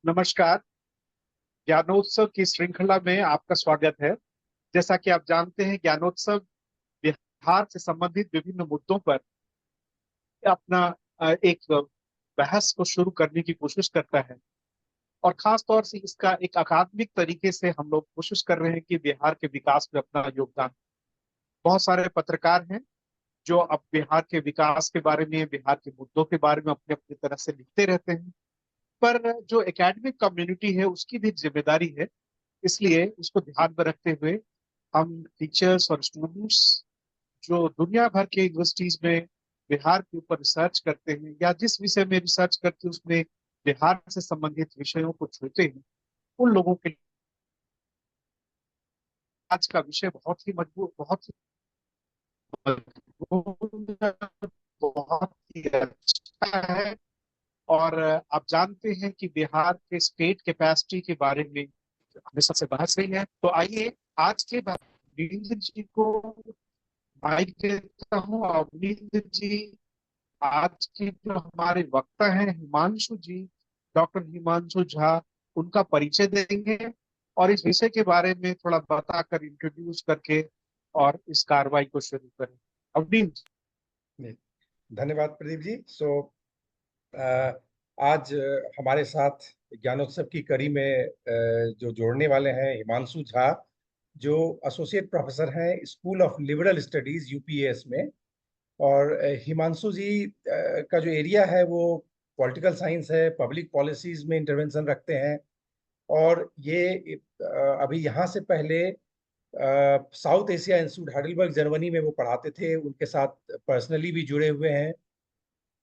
नमस्कार। ज्ञानोत्सव की श्रृंखला में आपका स्वागत है। जैसा कि आप जानते हैं, ज्ञानोत्सव बिहार से संबंधित विभिन्न मुद्दों पर अपना एक बहस को शुरू करने की कोशिश करता है। और खास तौर से इसका एक अकादमिक तरीके से हम लोग कोशिश कर रहे हैं कि बिहार के विकास में अपना योगदान। बहुत सारे पत्रकार हैं जो अब बिहार के विकास के बारे में, बिहार के मुद्दों के बारे में अपने अपनी तरह से लिखते रहते हैं। पर जो एकेडमिक कम्युनिटी है उसकी भी जिम्मेदारी है। इसलिए उसको ध्यान में रखते हुए हम टीचर्स और स्टूडेंट्स जो दुनिया भर के यूनिवर्सिटीज में बिहार के ऊपर रिसर्च करते हैं या जिस विषय में रिसर्च करते हैं उसमें बिहार से संबंधित विषयों को छूते हैं, उन लोगों के लिए आज का विषय बहुत ही मजबूत, बहुत ही मजबूत, बहुत ही अच्छा है। और आप जानते हैं कि बिहार के स्टेट कैपेसिटी के बारे में हमेशा से बहस रही है। तो आइए आज के बाद वीरेंद्र जी को माइक देता हूँ। और वीरेंद्र जी आज के जो हमारे वक्ता हैं हिमांशु जी, डॉक्टर हिमांशु झा, उनका परिचय देंगे और इस विषय के बारे में थोड़ा बताकर इंट्रोड्यूस करके और इस कार्रवाई को शुरू करें। अवनीत जी। नहीं, धन्यवाद प्रदीप जी। आज हमारे साथ ज्ञानोत्सव की कड़ी में जो जोड़ने वाले हैं हिमांशु झा, जो एसोसिएट प्रोफेसर हैं school of liberal studies UPS में। और हिमांशु जी का जो एरिया है वो पॉलिटिकल साइंस है, पब्लिक पॉलिसीज में इंटरवेंशन रखते हैं। और ये अभी यहाँ से पहले south Asia institute Heidelberg Germany में वो पढ़ाते थे, उनके साथ पर्सनली भी जुड़े हुए हैं।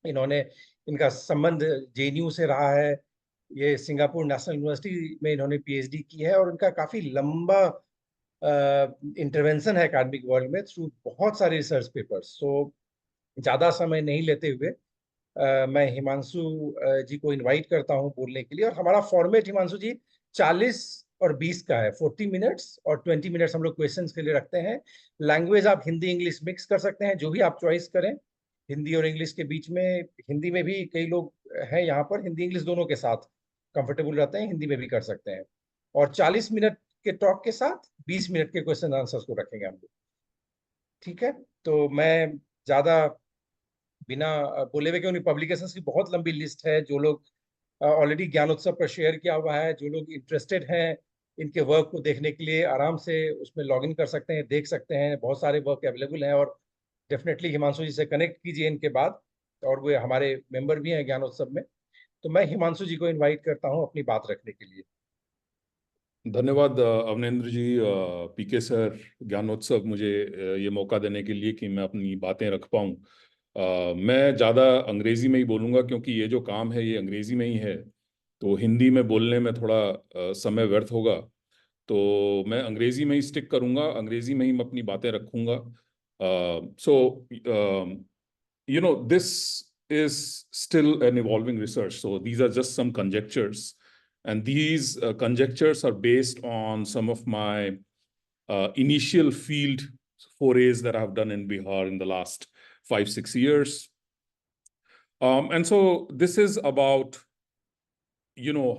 इन्होंने इनका संबंध जेएनयू से रहा है। ये सिंगापुर नेशनल यूनिवर्सिटी में इन्होंने पीएचडी की है और इनका काफी लंबा इंटरवेंशन है एकेडमिक वर्ल्ड में थ्रू बहुत सारे रिसर्च पेपर्स। ज्यादा समय नहीं लेते हुए मैं हिमांशु जी को इनवाइट करता हूं बोलने के लिए। और हमारा फॉर्मेट हिमांशु जी 40 और 20 का है, 40 मिनट्स और 20 मिनट्स हम लोग क्वेश्चंस के लिए रखते हैं। लैंग्वेज आप हिंदी इंग्लिश मिक्स कर सकते हैं, जो भी आप चॉइस करें। हिंदी और इंग्लिश के बीच में, हिंदी में भी कई लोग हैं यहाँ पर, हिंदी इंग्लिश दोनों के साथ कंफर्टेबल रहते हैं, हिंदी में भी कर सकते हैं। और 40 मिनट के टॉक के साथ 20 मिनट के क्वेश्चन आंसर्स को रखेंगे हम लोग। ठीक है, तो मैं ज्यादा बिना बोले हुए, क्योंकि पब्लिकेशंस की बहुत लंबी लिस्ट है, जो लोग ऑलरेडी ज्ञानोत्सव पर शेयर किया हुआ है, जो लोग इंटरेस्टेड हैं इनके वर्क को देखने के लिए आराम से उसमें लॉग इन कर सकते हैं, देख सकते हैं। बहुत सारे वर्क अवेलेबल हैं। और डेफिनेटली हिमांशु जी से कनेक्ट कीजिए इनके बाद, और वो हमारे मेंबर भी हैं ज्ञानोत्सव में। तो मैं हिमांशु जी को इनवाइट करता हूँ अपनी बात रखने के लिए। धन्यवाद अवनेंद्र जी, पीके सर, ज्ञानोत्सव मुझे ये मौका देने के लिए कि मैं अपनी बातें रख पाऊँ। मैं ज़्यादा अंग्रेज़ी में ही बोलूँगा क्योंकि ये जो काम है ये अंग्रेज़ी में ही है, तो हिंदी में बोलने में थोड़ा समय व्यर्थ होगा। तो मैं अंग्रेज़ी में ही स्टिक करूँगा, अंग्रेज़ी में ही मैं अपनी बातें रखूँगा। You know, this is still an evolving research. So these are just some conjectures. And these conjectures are based on some of my initial field forays that I've done in Bihar in the last 5-6 years. And so this is about,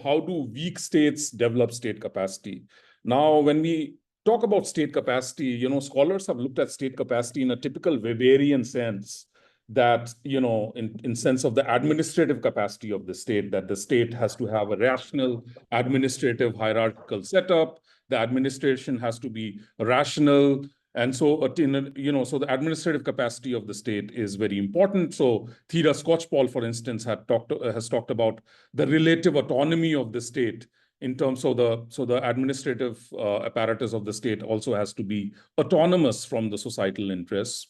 how do weak states develop state capacity? Now, when we talk about state capacity, scholars have looked at state capacity in a typical Weberian sense, that, in sense of the administrative capacity of the state, that the state has to have a rational administrative hierarchical setup. The administration has to be rational. And so, so the administrative capacity of the state is very important. So Theda Skocpol, for instance, has talked about the relative autonomy of the state in terms of the administrative apparatus of the state also has to be autonomous from the societal interests.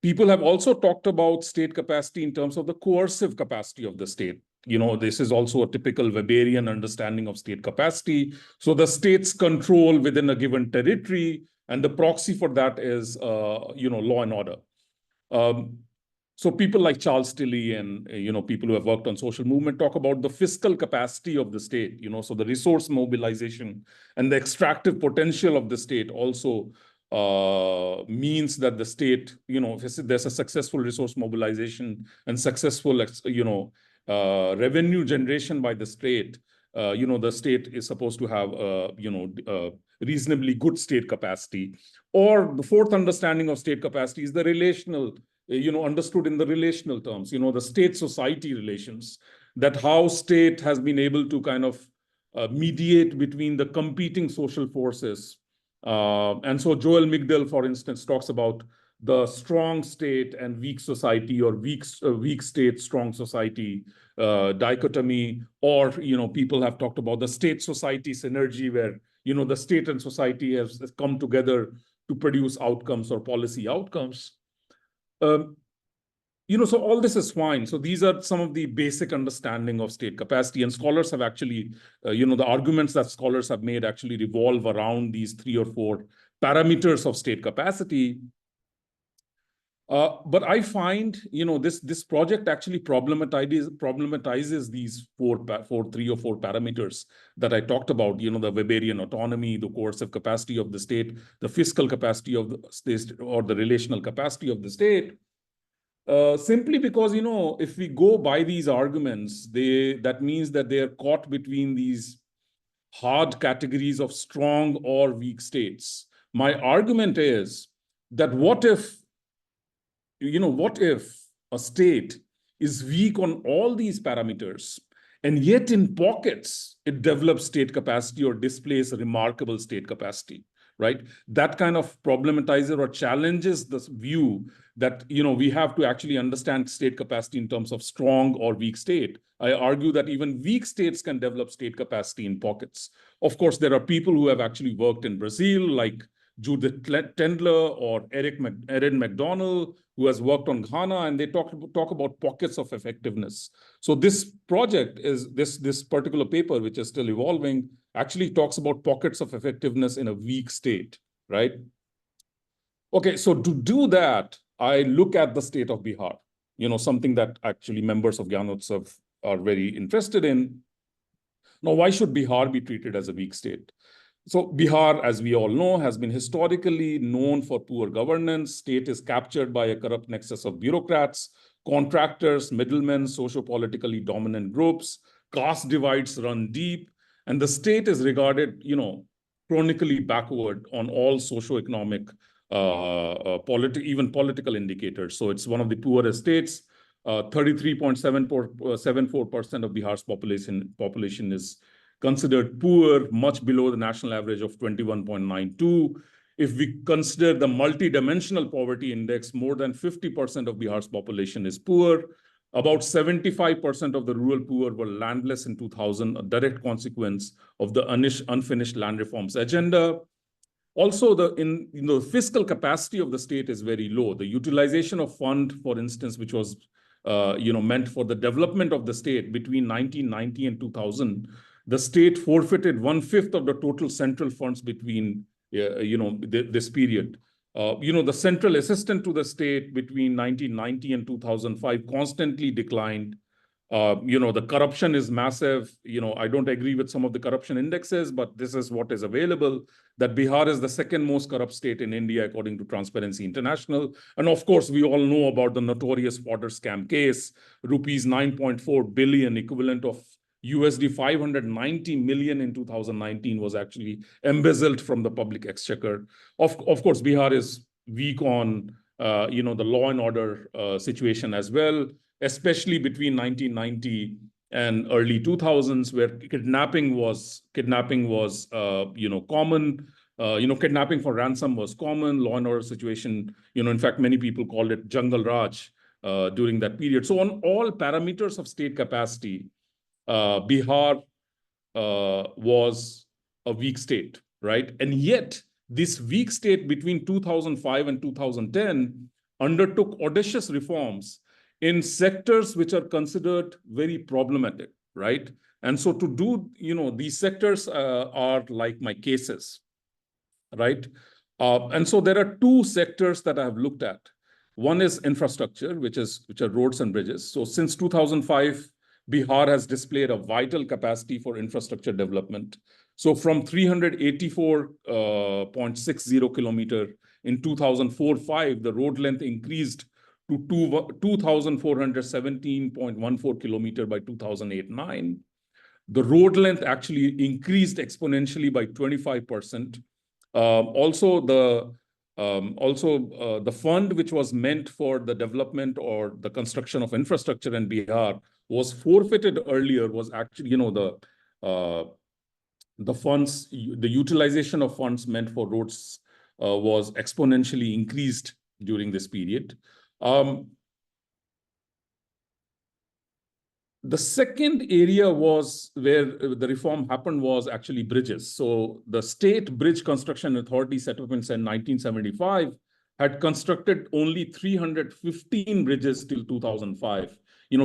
People have also talked about state capacity in terms of the coercive capacity of the state. This is also a typical Weberian understanding of state capacity. So the state's control within a given territory, and the proxy for that is, law and order. So people like Charles Tilley and, people who have worked on social movement talk about the fiscal capacity of the state, so the resource mobilization and the extractive potential of the state also means that the state, if there's a successful resource mobilization and successful, revenue generation by the state, the state is supposed to have, reasonably good state capacity. Or the fourth understanding of state capacity is the relational, understood in the relational terms, the state-society relations, that how state has been able to kind of mediate between the competing social forces. And so Joel Migdal, for instance, talks about the strong state and weak society, or weak state, strong society dichotomy. Or, people have talked about the state-society synergy, where, the state and society has come together to produce outcomes or policy outcomes. So all this is fine. So these are some of the basic understanding of state capacity, and scholars have actually, the arguments that scholars have made actually revolve around these 3 or 4 parameters of state capacity. But I find, this project actually problematizes these 3 or 4 parameters that I talked about, the Weberian autonomy, the coercive capacity of the state, the fiscal capacity of the state, or the relational capacity of the state. Simply because, if we go by these arguments, that means that they are caught between these hard categories of strong or weak states. My argument is that what if a state is weak on all these parameters, and yet in pockets it develops state capacity or displays remarkable state capacity, right? That kind of problematizes or challenges this view that, we have to actually understand state capacity in terms of strong or weak state. I argue that even weak states can develop state capacity in pockets. Of course, there are people who have actually worked in Brazil, like Judith Tendler or Erin McDonnell, who has worked on Ghana, and they talk about pockets of effectiveness. So this project is, this particular paper, which is still evolving, actually talks about pockets of effectiveness in a weak state, right? Okay, so to do that, I look at the state of Bihar, something that actually members of Gyanotsav are very interested in. Now, why should Bihar be treated as a weak state? So Bihar, as we all know, has been historically known for poor governance. State is captured by a corrupt nexus of bureaucrats, contractors, middlemen, socio-politically dominant groups. Caste divides run deep, and the state is regarded, chronically backward on all socio-economic, even political indicators. So it's one of the poorest states. 33.74% of Bihar's population is considered poor, much below the national average of 21.92. If we consider the multidimensional poverty index, more than 50% of Bihar's population is poor. About 75% of the rural poor were landless in 2000, a direct consequence of the unfinished land reforms agenda. Also, the fiscal capacity of the state is very low. The utilization of fund, for instance, which was meant for the development of the state between 1990 and 2000, the state forfeited 1/5 of the total central funds between, this period. The central assistance to the state between 1990 and 2005 constantly declined. The corruption is massive. I don't agree with some of the corruption indexes, but this is what is available, that Bihar is the second most corrupt state in India, according to Transparency International. And of course, we all know about the notorious water scam case, rupees 9.4 billion, equivalent of USD 590 million in 2019, was actually embezzled from the public exchequer. Of course, Bihar is weak on, the law and order situation as well, especially between 1990 and early 2000s, where kidnapping was common. Kidnapping for ransom was common. Law and order situation, in fact, many people called it Jungle Raj during that period. So on all parameters of state capacity, Bihar was a weak state, right? And yet, this weak state between 2005 and 2010 undertook audacious reforms in sectors which are considered very problematic, right? And so to do, these sectors are like my cases, right? And so there are 2 sectors that I have looked at. One is infrastructure, which are roads and bridges. So since 2005, Bihar has displayed a vital capacity for infrastructure development. So from 384.60 kilometer in 2004-05, the road length increased to 2,417.14 kilometer by 2008-9. The road length actually increased exponentially by 25%. Also, the fund which was meant for the development or the construction of infrastructure in Bihar was forfeited earlier, was actually, the funds, the utilization of funds meant for roads was exponentially increased during this period. The second area was where the reform happened was actually bridges. So the State Bridge Construction Authority, set up in 1975, had constructed only 315 bridges till 2005.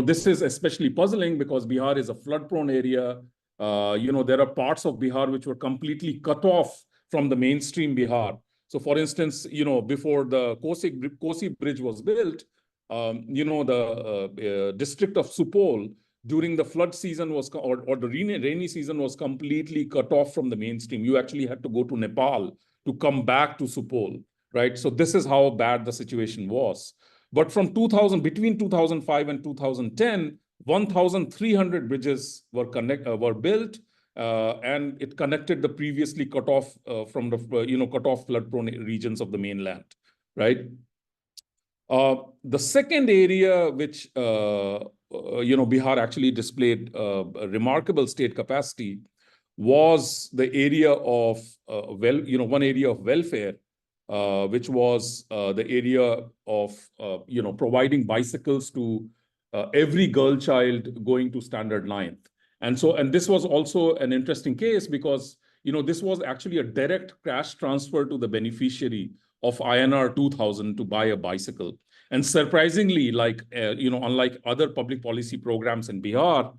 This is especially puzzling because Bihar is a flood-prone area. There are parts of Bihar which were completely cut off from the mainstream Bihar. So for instance, before the Kosi Bridge was built, the district of Supol during the flood season or the rainy season was completely cut off from the mainstream. You actually had to go to Nepal to come back to Supol, right? So this is how bad the situation was. But from between 2005 and 2010, 1,300 bridges were built, and it connected the previously cut off from the cut off flood-prone regions of the mainland, right? The second area which Bihar actually displayed a remarkable state capacity was the area of one area of welfare, which was the area of providing bicycles to every girl child going to standard 9th. And this was also an interesting case because this was actually a direct cash transfer to the beneficiary of INR 2,000 to buy a bicycle. And surprisingly, unlike other public policy programs in Bihar,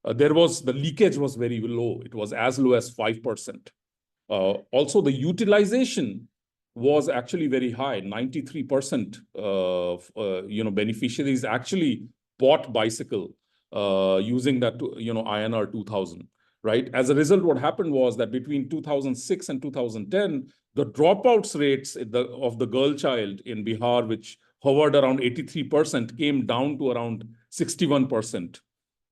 the leakage was very low. It was as low as 5%. Also, the utilization was actually very high. 93% of beneficiaries actually bought bicycle using that INR 2,000. Right. As a result, what happened was that between 2006 and 2010, the dropouts rates of the girl child in Bihar, which hovered around 83%, came down to around 61%.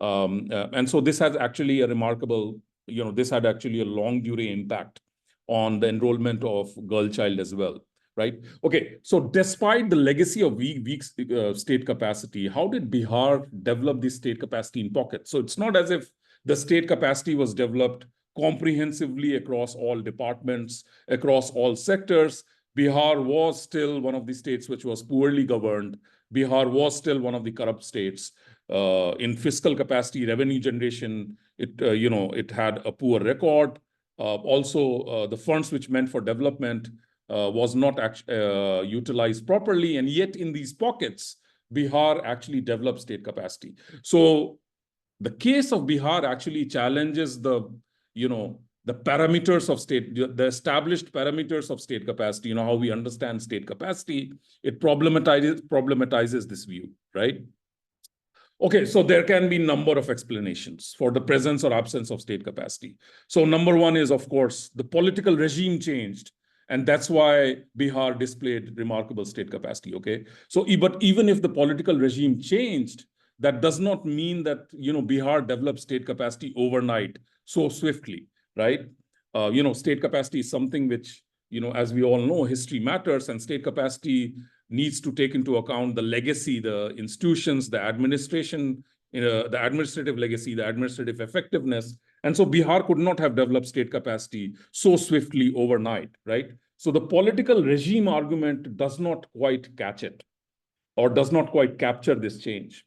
And so this has actually a remarkable, this had actually a long durée impact on the enrollment of girl child as well, right? Okay, so despite the legacy of weak state capacity, how did Bihar develop this state capacity in pockets? So it's not as if the state capacity was developed comprehensively across all departments, across all sectors. Bihar was still one of the states which was poorly governed. Bihar was still one of the corrupt states. In fiscal capacity, revenue generation, it had a poor record. Also, the funds which meant for development was not utilized properly. And yet in these pockets, Bihar actually developed state capacity. So the case of Bihar actually challenges the parameters of state, the established parameters of state capacity, how we understand state capacity. It problematizes this view, right? Okay, so there can be a number of explanations for the presence or absence of state capacity. So number one is, of course, the political regime changed. And that's why Bihar displayed remarkable state capacity, okay? So, but even if the political regime changed, that does not mean that, Bihar developed state capacity overnight so swiftly, right? State capacity is something which, as we all know, history matters, and state capacity needs to take into account the legacy, the institutions, the administration, the administrative legacy, the administrative effectiveness. And so Bihar could not have developed state capacity so swiftly overnight, right? So the political regime argument does not quite catch it, or does not quite capture this change.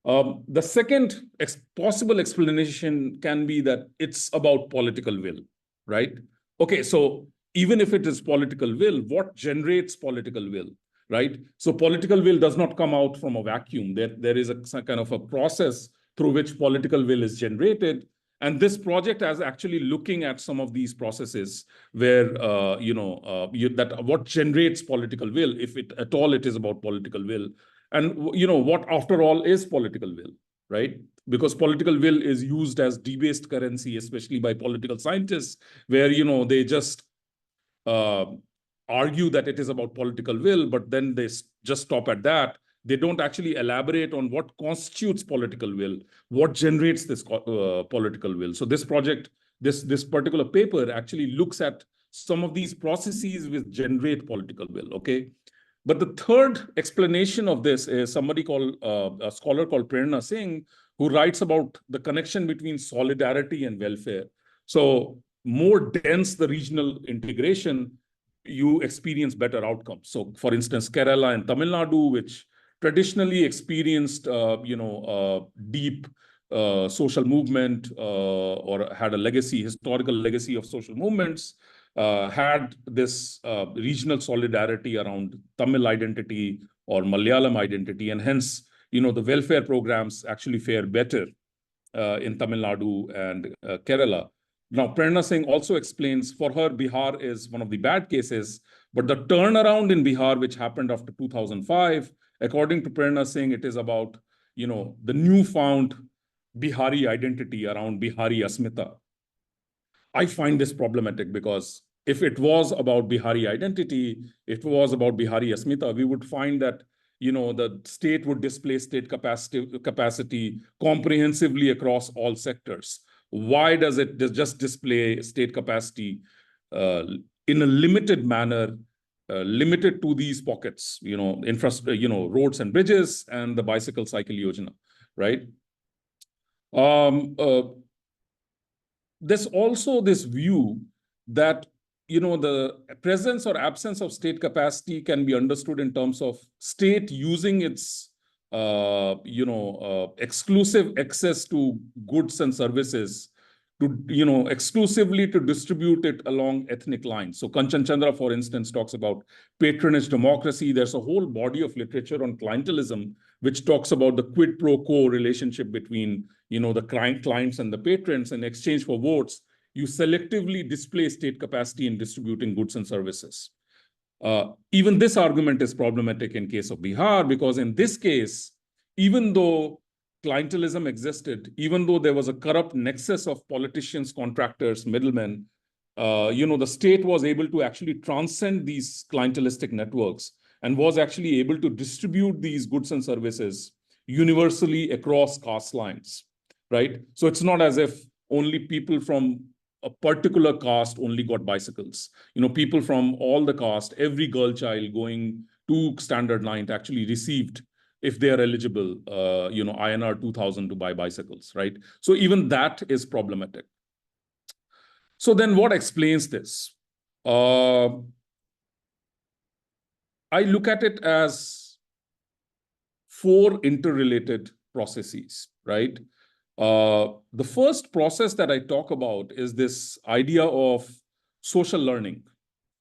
The second possible explanation can be that it's about political will, right? Okay, so even if it is political will, what generates political will, right? So political will does not come out from a vacuum. There is a kind of a process through which political will is generated. And this project is actually looking at some of these processes where, what generates political will, if it at all it is about political will. And, what after all is political will, right? Because political will is used as debased currency, especially by political scientists, where, they just argue that it is about political will, but then they just stop at that. They don't actually elaborate on what constitutes political will, what generates this political will. So this project, this particular paper actually looks at some of these processes which generate political will, okay? But the third explanation of this is somebody called, a scholar called Prerna Singh, who writes about the connection between solidarity and welfare. So more dense the regional integration, you experience better outcomes. So for instance, Kerala and Tamil Nadu, which traditionally experienced, deep social movement or had a legacy, historical legacy of social movements, had this regional solidarity around Tamil identity or Malayalam identity, and hence, the welfare programs actually fare better in Tamil Nadu and Kerala. Now, Prerna Singh also explains, for her, Bihar is one of the bad cases, but the turnaround in Bihar, which happened after 2005, according to Prerna Singh, it is about, the newfound Bihari identity around Bihari Asmita. I find this problematic because if it was about Bihari identity, if it was about Bihari Asmita, we would find that, the state would display state capacity comprehensively across all sectors. Why does it just display state capacity in a limited manner, limited to these pockets, infrastructure, roads and bridges and the bicycle cycle yojana, right? There's also this view that, the presence or absence of state capacity can be understood in terms of state using its, exclusive access to goods and services to, exclusively to distribute it along ethnic lines. So Kanchan Chandra, for instance, talks about patronage democracy. There's a whole body of literature on clientelism, which talks about the quid pro quo relationship between, the clients and the patrons. In exchange for votes, you selectively display state capacity in distributing goods and services. Even this argument is problematic in case of Bihar, because in this case, even though clientelism existed, even though there was a corrupt nexus of politicians, contractors, middlemen, the state was able to actually transcend these clientelistic networks and was actually able to distribute these goods and services universally across caste lines, right? So it's not as if only people from a particular caste only got bicycles. People from all the caste, every girl child going to standard 9 actually received, if they are eligible, INR 2,000 to buy bicycles, right? So even that is problematic. So then what explains this? I look at it as 4 interrelated processes, right? The first process that I talk about is this idea of social learning,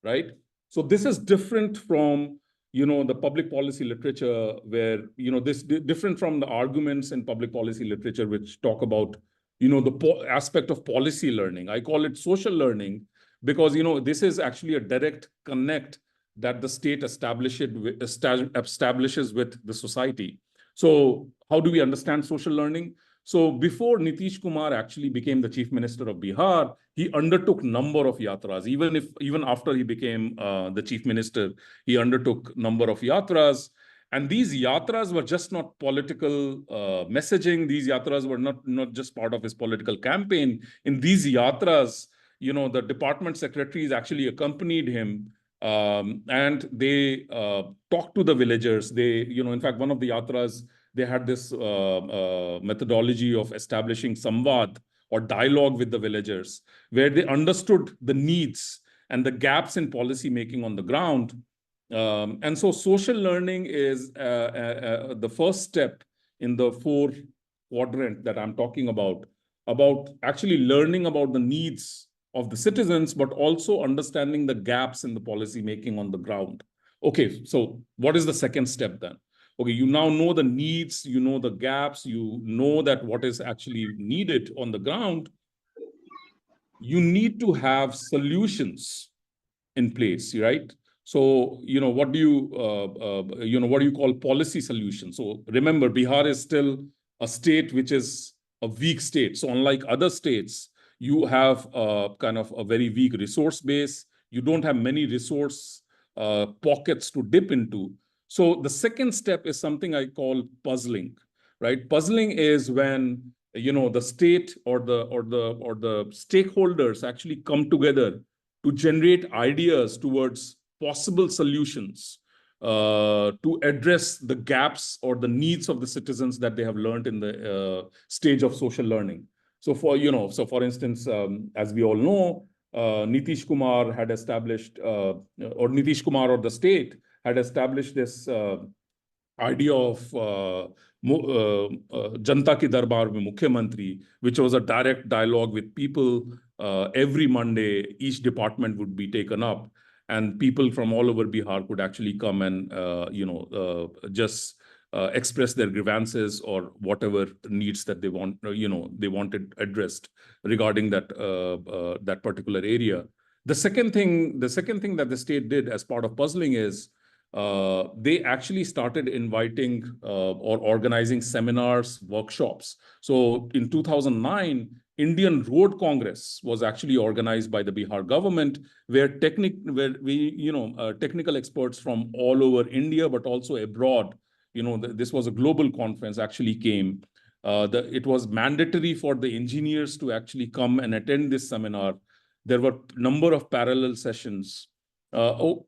right? So this is different from, the public policy literature where, this different from the arguments in public policy literature, which talk about, the aspect of policy learning. I call it social learning because, this is actually a direct connect that the state establishes with the society. So how do we understand social learning? So before Nitish Kumar actually became the chief minister of Bihar, he undertook number of yatras. Even after he became the chief minister, he undertook number of yatras. And these yatras were just not political messaging. These yatras were not just part of his political campaign. In these yatras, the department secretaries actually accompanied him. And they talked to the villagers. They, in fact, one of the yatras, they had this methodology of establishing samvad or dialogue with the villagers, where they understood the needs and the gaps in policy making on the ground. And so social learning is the first step in the 4 quadrant that I'm talking about actually learning about the needs of the citizens, but also understanding the gaps in the policy making on the ground. Okay, so what is the second step then? Okay, you now know the needs, you know the gaps, you know that what is actually needed on the ground. You need to have solutions in place, right? So, what do you call policy solutions? So remember, Bihar is still a state which is a weak state. So unlike other states, you have kind of a very weak resource base. You don't have many resource pockets to dip into. So the second step is something I call puzzling, right? Puzzling is when, you know, the state or the stakeholders actually come together to generate ideas towards possible solutions to address the gaps or the needs of the citizens that they have learned in the stage of social learning. So for instance, as we all know, Nitish Kumar had established, or Nitish Kumar or the state had established this idea of Janta Ki Darbar mein Mukhyamantri, which was a direct dialogue with people. Every Monday, each department would be taken up, and people from all over Bihar could actually come and just express their grievances or whatever needs that they want, they wanted addressed regarding that particular area. The second thing that the state did as part of puzzling is they actually started inviting or organizing seminars, workshops. So in 2009, Indian Road Congress was actually organized by the Bihar government, where technical experts from all over India, but also abroad, this was a global conference, actually came. It was mandatory for the engineers to actually come and attend this seminar. There were a number of parallel sessions. So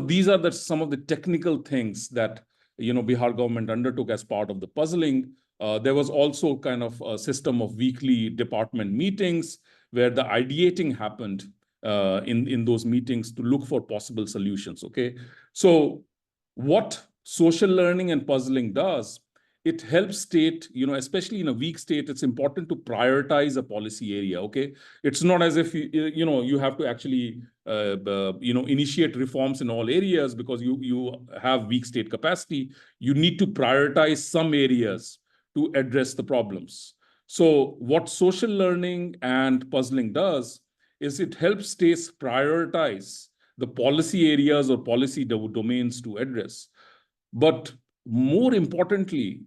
these are some of the technical things that, Bihar government undertook as part of the puzzling. There was also kind of a system of weekly department meetings where the ideating happened in those meetings to look for possible solutions, okay? So what social learning and puzzling does, it helps state, especially in a weak state, it's important to prioritize a policy area, okay? It's not as if, you have to actually, initiate reforms in all areas because you have weak state capacity. You need to prioritize some areas to address the problems. So what social learning and puzzling does is it helps states prioritize the policy areas or policy domains to address. But more importantly,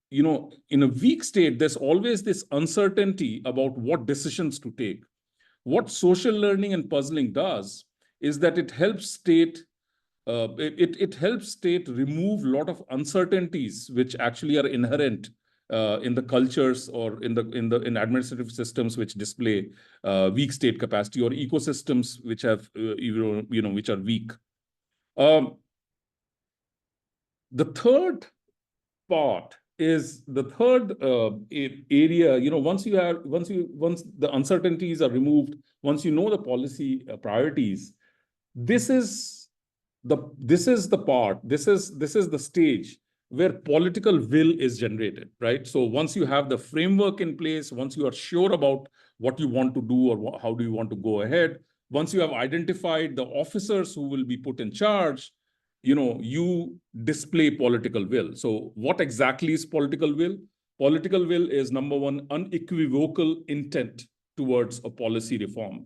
in a weak state, there's always this uncertainty about what decisions to take. What social learning and puzzling does is that it helps state remove a lot of uncertainties which actually are inherent in the cultures or in administrative systems which display weak state capacity, or ecosystems which have which are weak. The third part is the third area. Once the uncertainties are removed, once you know the policy priorities, this is the stage where political will is generated, right? So once you have the framework in place, once you are sure about what you want to do or how do you want to go ahead, once you have identified the officers who will be put in charge, you display political will. So what exactly is political will? Political will is, number one, unequivocal intent towards a policy reform.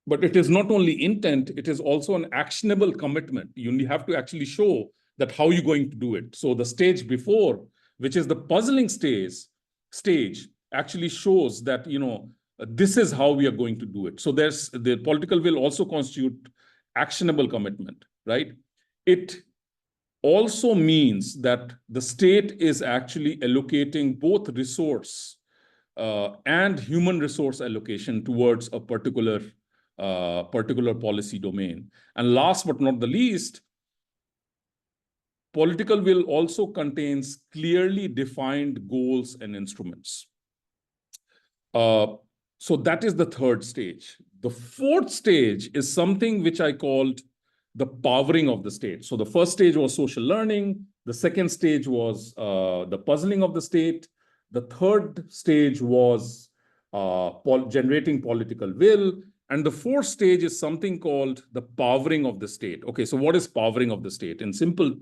But it is not only intent, it is also an actionable commitment. You have to actually show that how you're going to do it. So the stage before, which is the puzzling stage actually shows that, this is how we are going to do it. So there's the political will also constitute actionable commitment, right? It also means that the state is actually allocating both resource and human resource allocation towards a particular policy domain. And last but not the least, political will also contains clearly defined goals and instruments. So that is the third stage. The fourth stage is something which I called the powering of the state. So the first stage was social learning. The second stage was the puzzling of the state. The third stage was generating political will. And the fourth stage is something called the powering of the state. Okay, so what is powering of the state? In simple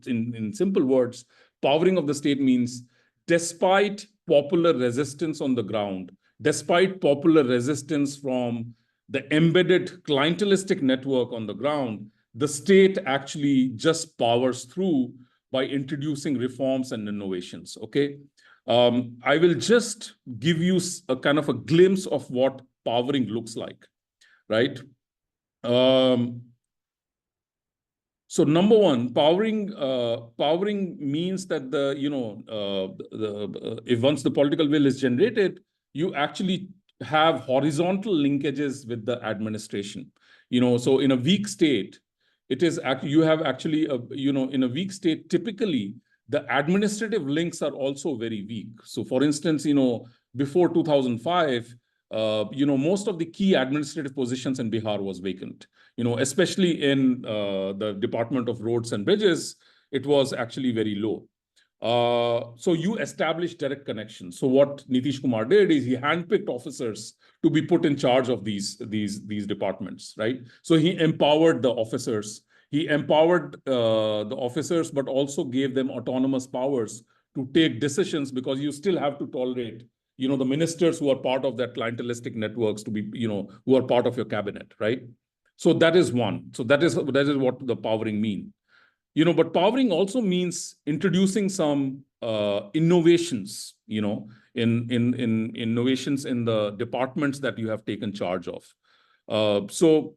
words, powering of the state means despite popular resistance on the ground, despite popular resistance from the embedded clientelistic network on the ground, the state actually just powers through by introducing reforms and innovations, okay? I will just give you a kind of a glimpse of what powering looks like, right? So number one, powering means that if once the political will is generated, you actually have horizontal linkages with the administration. So in a weak state, it is you have actually in a weak state, typically the administrative links are also very weak. So for instance, before 2005, most of the key administrative positions in Bihar was vacant. Especially in the Department of Roads and Bridges, it was actually very low. So you establish direct connections. So what Nitish Kumar did is he handpicked officers to be put in charge of these departments, right? So he empowered the officers. He empowered the officers, but also gave them autonomous powers to take decisions, because you still have to tolerate, the ministers who are part of that clientelistic networks to be, who are part of your cabinet, right? So that is one. So that is what the powering mean. But powering also means introducing some innovations, in innovations in the departments that you have taken charge of. So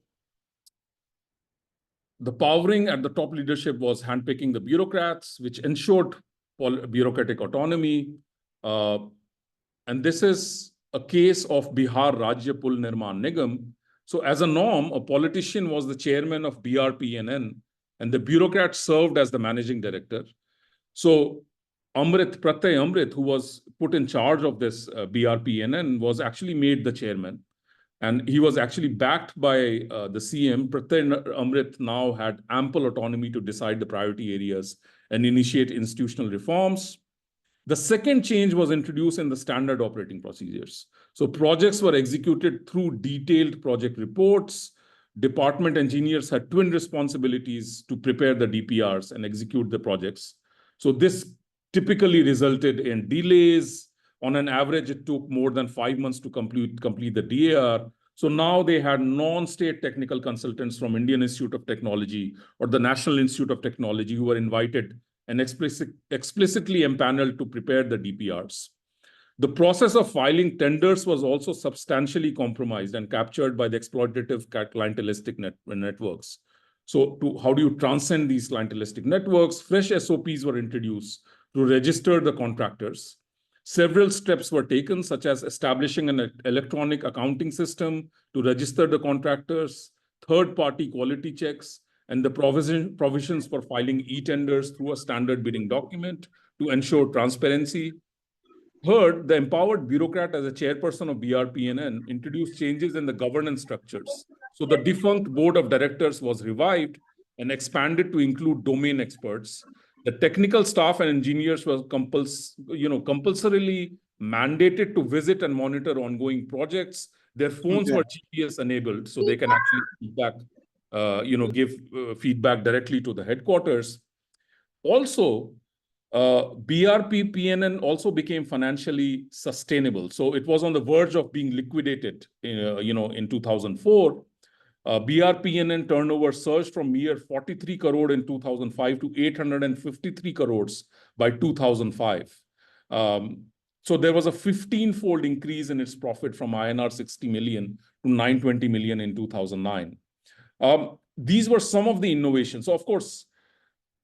the powering at the top leadership was handpicking the bureaucrats, which ensured bureaucratic autonomy. And this is a case of Bihar Rajya Pul Nirman Nigam. So as a norm, a politician was the chairman of BRPNN, and the bureaucrat served as the managing director. So Pratyay Amrit, who was put in charge of this BRPNN, was actually made the chairman. And he was actually backed by the CM. Pratyay Amrit now had ample autonomy to decide the priority areas and initiate institutional reforms. The second change was introduced in the standard operating procedures. So projects were executed through detailed project reports. Department engineers had twin responsibilities to prepare the DPRs and execute the projects. So this typically resulted in delays. On an average, it took more than 5 months to complete the DAR. So now they had non-state technical consultants from Indian Institute of Technology or the National Institute of Technology who were invited and explicitly empaneled to prepare the DPRs. The process of filing tenders was also substantially compromised and captured by the exploitative clientelistic networks. So how do you transcend these clientelistic networks? Fresh SOPs were introduced to register the contractors. Several steps were taken, such as establishing an electronic accounting system to register the contractors, third-party quality checks, and the provisions for filing e-tenders through a standard bidding document to ensure transparency. Third, the empowered bureaucrat as a chairperson of BRPNN introduced changes in the governance structures. So the defunct board of directors was revived and expanded to include domain experts. The technical staff and engineers were compulsorily mandated to visit and monitor ongoing projects. Their phones were GPS enabled, so they can actually give feedback directly to the headquarters. Also, BRPNN also became financially sustainable. So it was on the verge of being liquidated, in 2004. BRPNN turnover surged from mere 43 crore in 2005 to 853 crores by 2005. So there was a 15-fold increase in its profit from INR 60 million to 920 million in 2009. These were some of the innovations. So of course,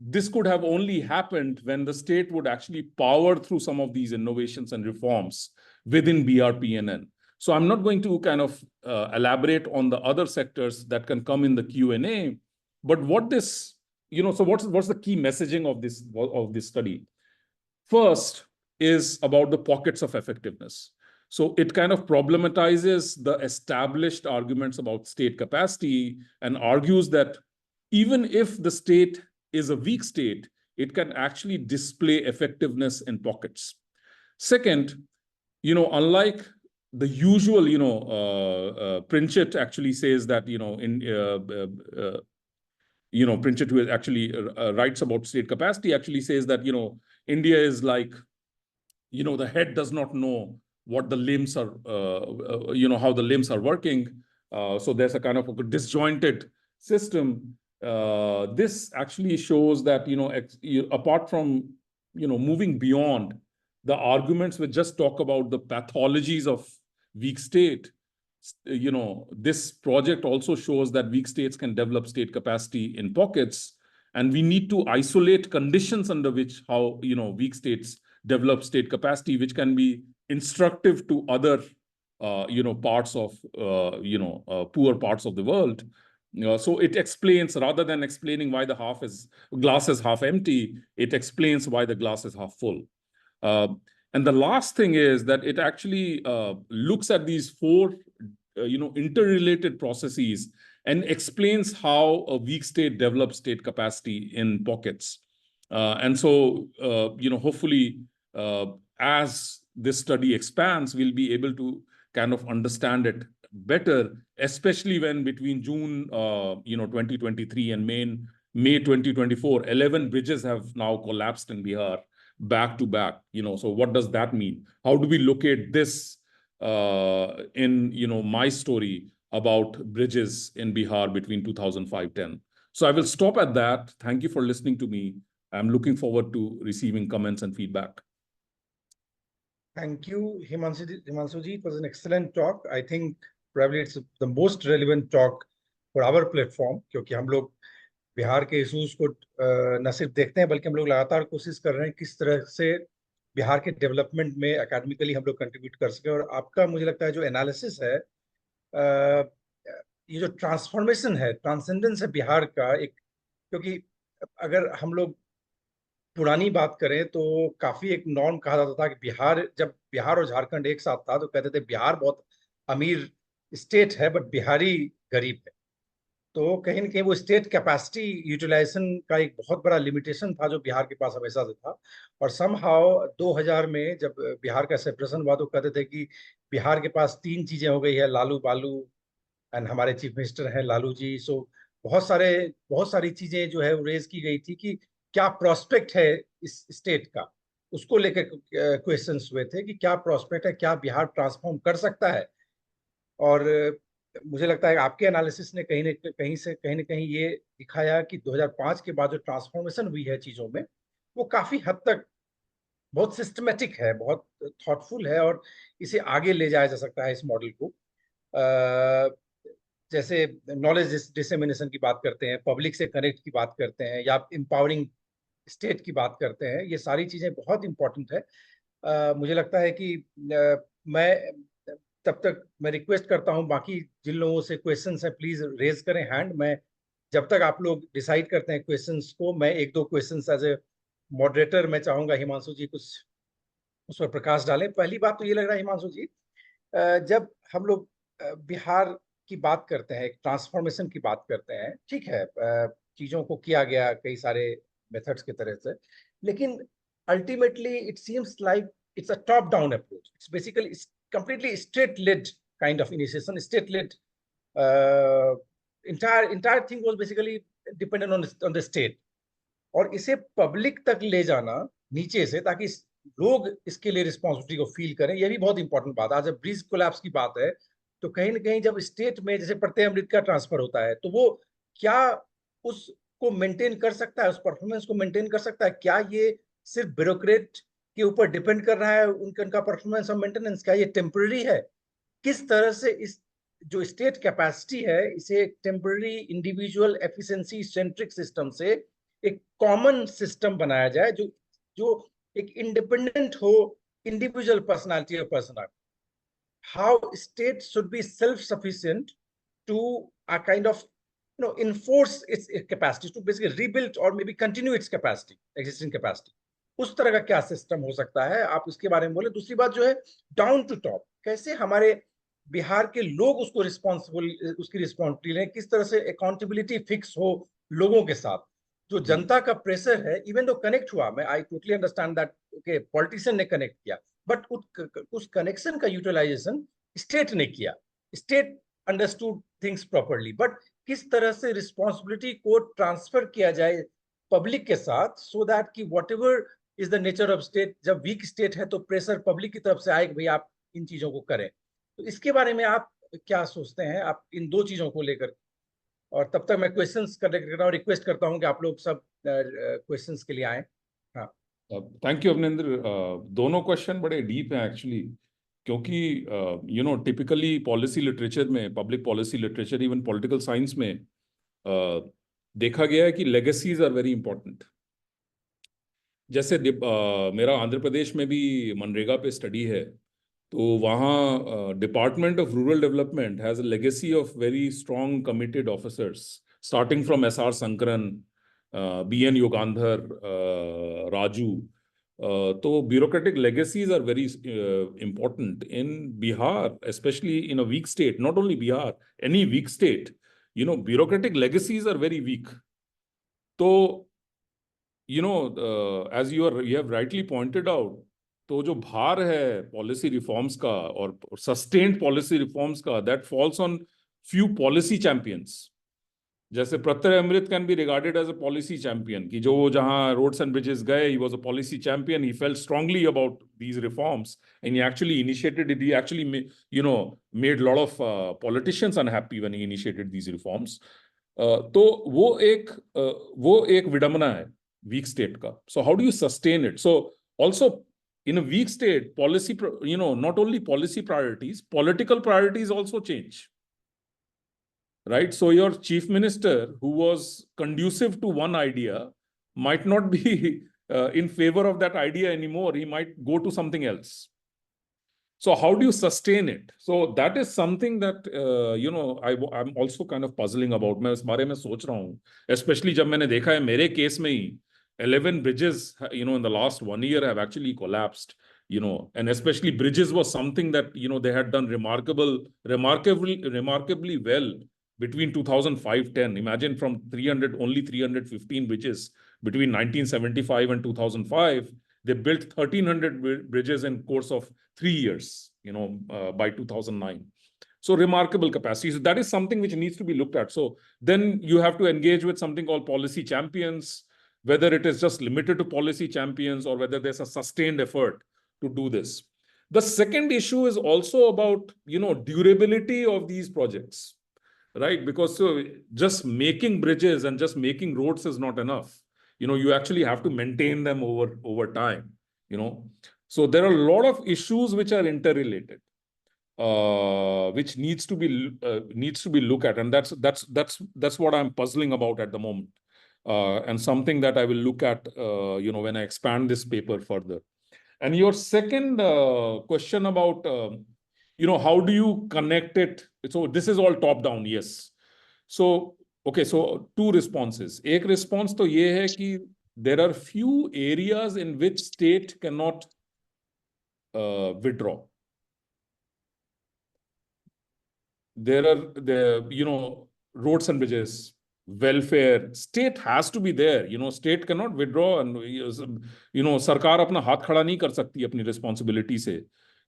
this could have only happened when the state would actually power through some of these innovations and reforms within BRPNN. So I'm not going to kind of elaborate on the other sectors that can come in the Q&A, but what this, so what's the key messaging of this study? First is about the pockets of effectiveness. So it kind of problematizes the established arguments about state capacity and argues that even if the state is a weak state, it can actually display effectiveness in pockets. Second, unlike the usual, Princhett actually says that, Princhett, who actually writes about state capacity, actually says that, India is like, the head does not know what the limbs are, how the limbs are working. So there's a kind of a disjointed system. This actually shows that, apart from, moving beyond the arguments which just talk about the pathologies of weak state, this project also shows that weak states can develop state capacity in pockets. and we need to isolate conditions under which how, weak states develop state capacity, which can be instructive to other, parts of, poor parts of the world. So it explains, rather than explaining why the glass is half empty, it explains why the glass is half full. And the last thing is that it actually looks at these four, interrelated processes and explains how a weak state develops state capacity in pockets. And so, hopefully, as this study expands, we'll be able to kind of understand it better, especially when between June, 2023 and May 2024, 11 bridges have now collapsed in Bihar back to back. So what does that mean? How do we locate this in, my story about bridges in Bihar between 2005-10? So I will stop at that. Thank you for listening to me. I'm looking forward to receiving comments and feedback. Thank you, Himanshu ji. It was an excellent talk. I think probably it's the most relevant talk for our platform, क्योंकि हम लोग बिहार के issues को न सिर्फ देखते हैं, बल्कि हम लोग लगातार कोशिश कर रहे हैं किस तरह से बिहार के डेवलपमेंट में एकेडमिकली हम लोग कंट्रीब्यूट कर सके। और आपका मुझे लगता है जो एनालिसिस है, ये जो ट्रांसफॉर्मेशन है, ट्रांसेंडेंस है बिहार का एक, क्योंकि अगर हम लोग पुरानी बात करें तो काफी एक नॉर्म कहा जाता था कि जब बिहार और झारखंड एक साथ था तो कहते थे बिहार बहुत अमीर स्टेट है बट बिहारी गरीब है। तो कहीं ना कहीं वो स्टेट कैपेसिटी यूटिलाइजेशन का एक बहुत बड़ा लिमिटेशन था जो बिहार के पास हमेशा से था। और समहाउ 2000 में जब बिहार का सेपरेशन हुआ तो कहते थे कि बिहार के पास तीन चीजें हो गई है, लालू बालू, एंड हमारे चीफ मिनिस्टर हैं लालू जी। सो बहुत सारी चीजें जो है रेज की गई थी कि क्या प्रोस्पेक्ट है इस स्टेट का, उसको लेकर क्वेश्चंस हुए थे कि क्या प्रोस्पेक्ट है, क्या बिहार ट्रांसफॉर्म कर सकता है। और मुझे लगता है आपके एनालिसिस ने कहीं न कहीं ये दिखाया कि 2005 के बाद जो ट्रांसफॉर्मेशन हुई है चीजों में, वो काफी हद तक बहुत सिस्टमेटिक है, बहुत थॉटफुल है, और इसे आगे ले जाया जा सकता है इस मॉडल को। जैसे नॉलेज डिसेमिनेशन की बात करते हैं, पब्लिक से कनेक्ट की बात करते हैं, या एम्पावरिंग स्टेट की बात करते हैं, ये सारी चीजें बहुत इंपॉर्टेंट है। मुझे लगता है कि मैं तब तक मैं रिक्वेस्ट करता हूं बाकी जिन लोगों से क्वेश्चंस है प्लीज रेज करें हैंड। मैं जब तक आप लोग डिसाइड करते हैं क्वेश्चंस को, मैं एक दो क्वेश्चंस एज ए मॉडरेटर मैं चाहूंगा हिमांशु जी कुछ उस पर प्रकाश डालें। पहली बात तो ये लग रहा है हिमांशु जी, जब हम लोग बिहार की बात करते हैं, एक ट्रांसफॉर्मेशन की बात करते हैं, ठीक है, चीजों को किया गया कई सारे मेथड्स की तरह से, लेकिन ultimately it seems like it's a top down approach. It's basically completely state led kind of initiation, state led entire thing was basically dependent on the state, और इसे पब्लिक तक ले जाना नीचे से ताकि लोग इसके लिए रिस्पॉन्सिबिलिटी को फील करें, ये भी बहुत इंपॉर्टेंट बात है। आज जब ब्रिज कोलैप्स की बात है तो कहीं ना कहीं जब स्टेट में जैसे प्रत्यय अमृत का ट्रांसफर होता है तो वो क्या उसको मेंटेन कर सकता है, उस परफॉर्मेंस को मेंटेन कर सकता है? क्या ये सिर्फ ब्यूरोक्रेट के ऊपर डिपेंड कर रहा है उनका परफॉर्मेंस और मेंटेनेंस? क्या ये टेम्पररी है? किस तरह से इस जो स्टेट कैपेसिटी है इसे temporary individual efficiency centric system से एक कॉमन सिस्टम बनाया जाए जो जो एक इंडिपेंडेंट हो इंडिविजुअल पर्सनालिटी और personality. How state should be self-sufficient to a kind of enforce its capacity to basically rebuild or maybe continue its capacity, existing capacity. उस तरह का क्या सिस्टम हो सकता है, आप इसके बारे में बोले। दूसरी बात जो है डाउन टू टॉप, कैसे हमारे बिहार के लोग उसको उसकी रिस्पॉन्सिबिलिटी लें, किस तरह से अकाउंटेबिलिटी फिक्स हो लोगों के साथ। जो जनता का प्रेशर है, इवन दो कनेक्ट हुआ, मैं I totally understand that okay politician ने कनेक्ट किया, बट उस कनेक्शन का यूटिलाइजेशन स्टेट ने किया। State understood things properly, but किस तरह से रिस्पॉन्सिबिलिटी को ट्रांसफर किया जाए पब्लिक के साथ, सो दैट कि what ever is the nature of state, जब वीक स्टेट है तो प्रेशर पब्लिक की तरफ से आए कि भाई आप इन चीजों को करें। तो इसके बारे में आप क्या सोचते हैं, आप इन दो चीजों को लेकर? और तब तक मैं क्वेश्चंस रिक्वेस्ट करता हूं कि आप लोग सब क्वेश्चंस के लिए आए। हाँ, थैंक यू अभिनंदन। दोनों क्वेश्चन बड़े डीप हैं एक्चुअली, क्योंकि टिपिकली पॉलिसी लिटरेचर में, public policy literature, even political science में देखा गया है कि लेगेसीज आर वेरी इंपॉर्टेंट। जैसे मेरा आंध्र प्रदेश में भी मनरेगा पे स्टडी है, तो वहाँ department of rural development has a legacy of very strong committed officers, starting from S R Sankaran, B N Yugandhar, Raju. तो bureaucratic legacies are very important in Bihar, especially in a weak state. Not only Bihar, any weak state, bureaucratic legacies are very weak. So, as you have rightly pointed out, तो जो भार है policy reforms का और sustained policy reforms का, that falls on few policy champions. जैसे Pratyay Amrit can be regarded as a policy champion, कि जो जहां रोड्स एंड ब्रिजेस गए, he was a policy champion, he felt strongly about these reforms and he actually initiated it, he actually made lot of politicians unhappy when he initiated these reforms. तो वो एक विडंबना है weak state का। So how do you sustain it? So also in a weak state, policy, not only policy priorities, political priorities also change. Right? So your chief minister, who was conducive to one idea, might not be in favor of that idea anymore. He might go to something else. So how do you sustain it? So that is something that I'm also kind of puzzling about. मैं इस बारे में सोच रहा हूँ, especially जब मैंने देखा है मेरे केस में ही 11 bridges, in the last 1 year have actually collapsed. And especially bridges was something that they had done remarkably well between 2005-10. Imagine from 315 bridges between 1975 and 2005, they built 1,300 bridges in course of 3 years, by 2009. So remarkable capacity. So that is something which needs to be looked at. So then you have to engage with something called policy champions, whether it is just limited to policy champions or whether there's a sustained effort to do this. The second issue is also about, durability of these projects, right? Because just making bridges and just making roads is not enough. You actually have to maintain them over time, So there are a lot of issues which are interrelated, which needs to be looked at, and that's what I'm puzzling about at the moment, and something that I will look at, when I expand this paper further. And your second question about, how do you connect it? So this is all top down, yes. So okay, so two responses. एक response तो ये है कि there are few areas in which state cannot withdraw. There are roads and bridges, welfare, state has to be there. State cannot withdraw, and सरकार अपना हाथ खड़ा नहीं कर सकती अपनी रिस्पॉन्सिबिलिटी से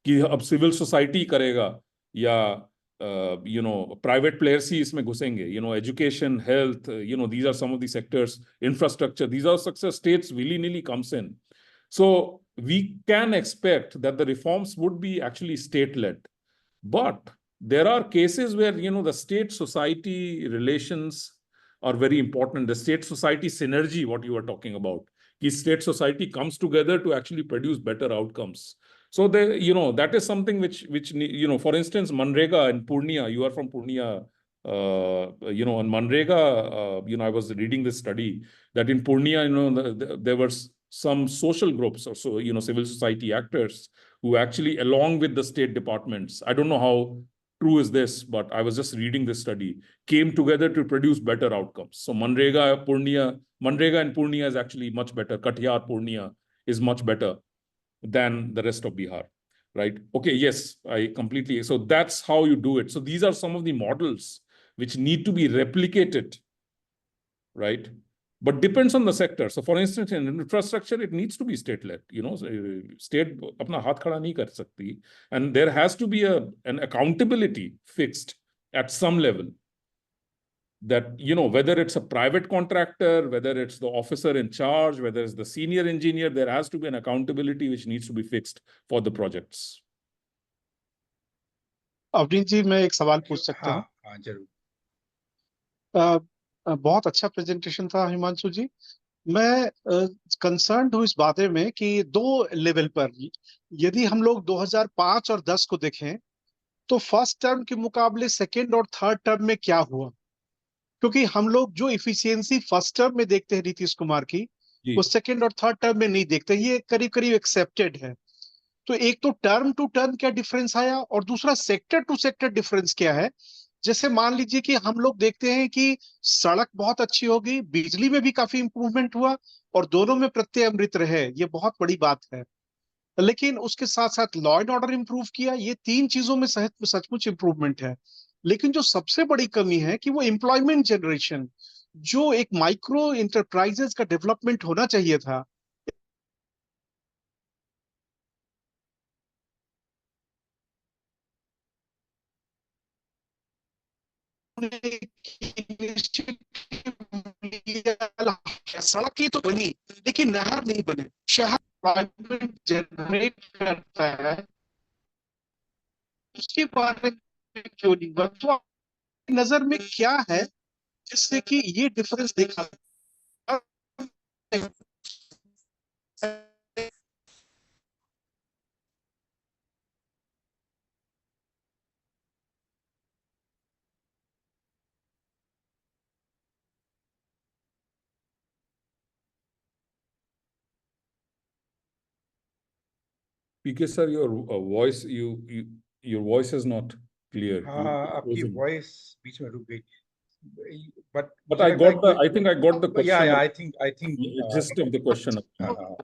कि अब सिविल सोसाइटी करेगा या प्राइवेट प्लेयर्स ही इसमें घुसेंगे. Education, health, these are some of the sectors, infrastructure, these are success states willy-nilly comes in. So we can expect that the reforms would be actually state-led, but there are cases where the state society relations are very important. The state society synergy, what you were talking about, the state society comes together to actually produce better outcomes. So that is something which for instance, Manrega in Purnia, you are from Purnia, on Manrega, I was reading this study that in Purnia, there were some social groups or so, civil society actors who actually, along with the state departments, I don't know how true is this, but I was just reading this study, came together to produce better outcomes. So Manrega and Purnia is actually much better. Katiyar, Purnia is much better than the rest of Bihar, right? Okay, yes, I completely. So that's how you do it. So these are some of the models which need to be replicated, right? But depends on the sector. So for instance, in infrastructure, it needs to be state-led. State अपना हाथ खड़ा नहीं कर सकती, and there has to be an accountability fixed at some level. That whether it's a private contractor, whether it's the officer in charge, whether it's the senior engineer, there has to be an accountability which needs to be fixed for the projects. Avneet जी, मैं एक सवाल पूछ सकता हूँ? हाँ, जरूर। बहुत अच्छा प्रेजेंटेशन था हिमांशु जी। मैं कंसर्न हूँ इस बारे में कि दो लेवल पर, यदि हम लोग 2005 और 10 को देखें तो फर्स्ट टर्म के मुकाबले सेकंड और थर्ड टर्म में क्या हुआ, क्योंकि हम लोग जो इफिशियंसी फर्स्ट टर्म में देखते हैं नीतीश कुमार की, जी वो सेकंड और थर्ड टर्म में नहीं देखते। ये करीब करीब एक्सेप्टेड है। तो एक तो टर्म टू टर्म क्या डिफरेंस आया, और दूसरा सेक्टर टू सेक्टर डिफरेंस क्या है। जैसे मान लीजिए कि हम लोग देखते हैं कि सड़क बहुत अच्छी होगी, बिजली में भी काफी इंप्रूवमेंट हुआ, और दोनों में प्रत्यय अमृत रहे, ये बहुत बड़ी बात है। लेकिन उसके साथ साथ लॉ एंड ऑर्डर इंप्रूव किया, ये तीन चीजों में सचमुच इंप्रूवमेंट है। लेकिन जो सबसे बड़ी कमी है कि वो एम्प्लॉयमेंट जनरेशन, जो एक माइक्रो इंटरप्राइजेस का डेवलपमेंट होना चाहिए था। सड़क की तो बनी, लेकिन नहर नहीं बने। शहर एम्प्लॉयमेंट जनरेट करता है, उसके बारे में क्यों नहीं हुआ? तो आपकी नजर में क्या है जिससे कि ये डिफरेंस देखा? PK sir, your voice, your voice is not clear. हाँ You हाँ, आपकी frozen. वॉइस बीच में रुक गई, बट But मुझे I लगता है got the, कि I think I got the या question, I think gist of the question. हाँ हाँ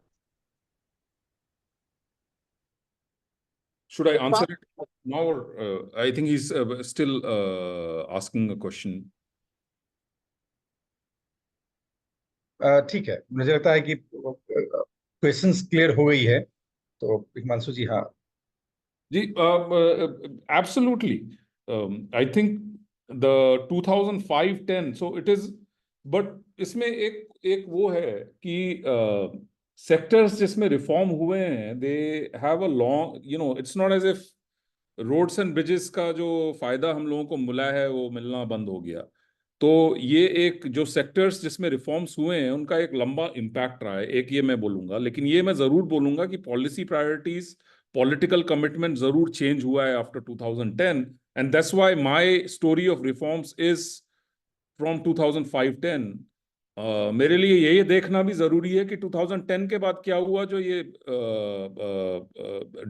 Should I एक answer बात, it now, or I think he's still asking a question. ठीक है, मुझे लगता है कि क्वेश्चंस क्लियर हो गई है, तो हिमांशु जी हाँ। Ji, absolutely. I think the 2005-10, so it is, but इसमें एक एक वो है कि सेक्टर्स जिसमें रिफॉर्म हुए हैं, they have a long, it's not as if roads and bridges का जो फायदा हम लोगों को मिला है वो मिलना बंद हो गया। तो ये एक जो सेक्टर्स जिसमें रिफॉर्म्स हुए हैं उनका एक लंबा इम्पैक्ट रहा है, एक ये मैं बोलूंगा। लेकिन ये मैं जरूर बोलूंगा कि पॉलिसी प्रायोरिटीज, पॉलिटिकल कमिटमेंट जरूर चेंज हुआ है after 2010, and that's why my story of reforms is from 2005-10। मेरे लिए ये देखना भी जरूरी है कि 2010 के बाद क्या हुआ जो ये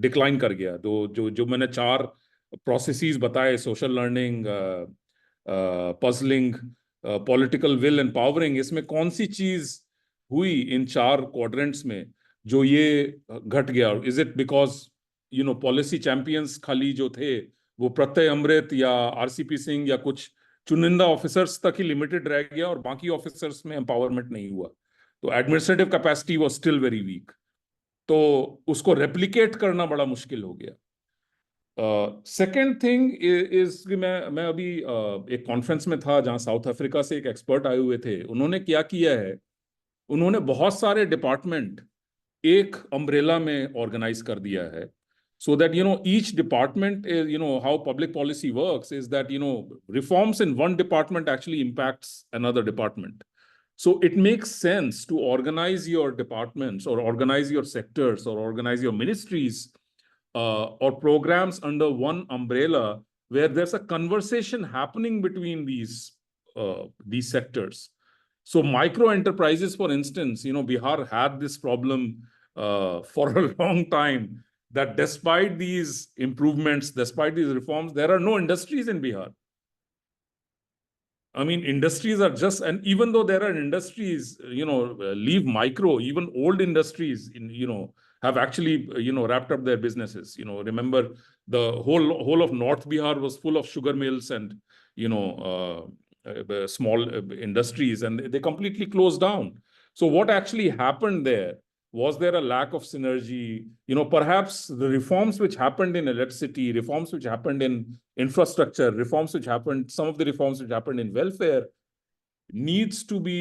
डिक्लाइन कर गया। जो जो जो मैंने चार प्रोसेसेस बताए, social learning, puzzling, political will, empowering, इसमें कौन सी चीज हुई इन चार क्वाड्रेंट्स में जो ये घट गया? Is it because policy champions खाली जो थे वो प्रत्यय अमृत या आरसीपी सिंह या कुछ चुनिंदा ऑफिसर्स तक ही लिमिटेड रह गया और बाकी ऑफिसर्स में एम्पावरमेंट नहीं हुआ? तो administrative capacity was still very weak, तो उसको रेप्लिकेट करना बड़ा मुश्किल हो गया। सेकेंड थिंग इज कि मैं अभी एक कॉन्फ्रेंस में था जहां साउथ अफ्रीका से एक एक्सपर्ट आए हुए थे। उन्होंने क्या किया है, उन्होंने बहुत सारे डिपार्टमेंट एक अम्ब्रेला में ऑर्गेनाइज कर दिया है, so that each department is, how public policy works is that reforms in one department actually impacts another department. So it makes sense to organize your departments or organize your sectors or organize your ministries or programs under one umbrella where there's a conversation happening between these sectors. So micro enterprises, for instance, Bihar had this problem for a long time, that despite these improvements, despite these reforms, there are no industries in Bihar. I mean, industries are just, and even though there are industries, leave micro, even old industries, have actually, wrapped up their businesses. Remember the whole of North Bihar was full of sugar mills and, small industries, and they completely closed down. So what actually happened there? Was there a lack of synergy? Perhaps the reforms which happened in electricity, reforms which happened in infrastructure, reforms which happened, some of the reforms which happened in welfare needs to be,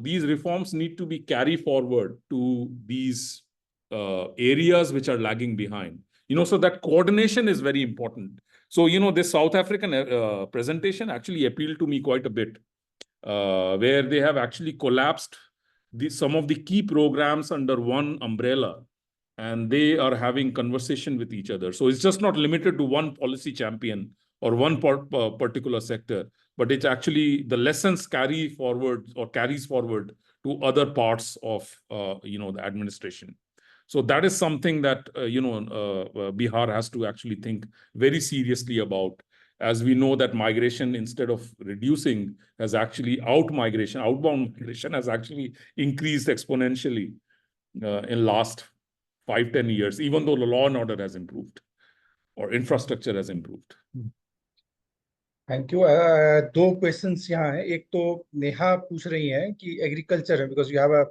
these reforms need to be carried forward to these areas which are lagging behind. So that coordination is very important. So, this South African presentation actually appealed to me quite a bit, where they have actually collapsed some of the key programs under one umbrella, and they are having conversation with each other. So it's just not limited to one policy champion or one particular sector. but it actually, the lessons carry forward or carries forward to other parts of, the administration. So that is something that, Bihar has to actually think very seriously about, as we know that migration, instead of reducing, has actually outbound migration has actually increased exponentially in last 5-10 years, even though the law and order has improved or infrastructure has improved. Thank you. दो questions यहाँ हैं। एक तो नेहा पूछ रही हैं कि agriculture है, because you have a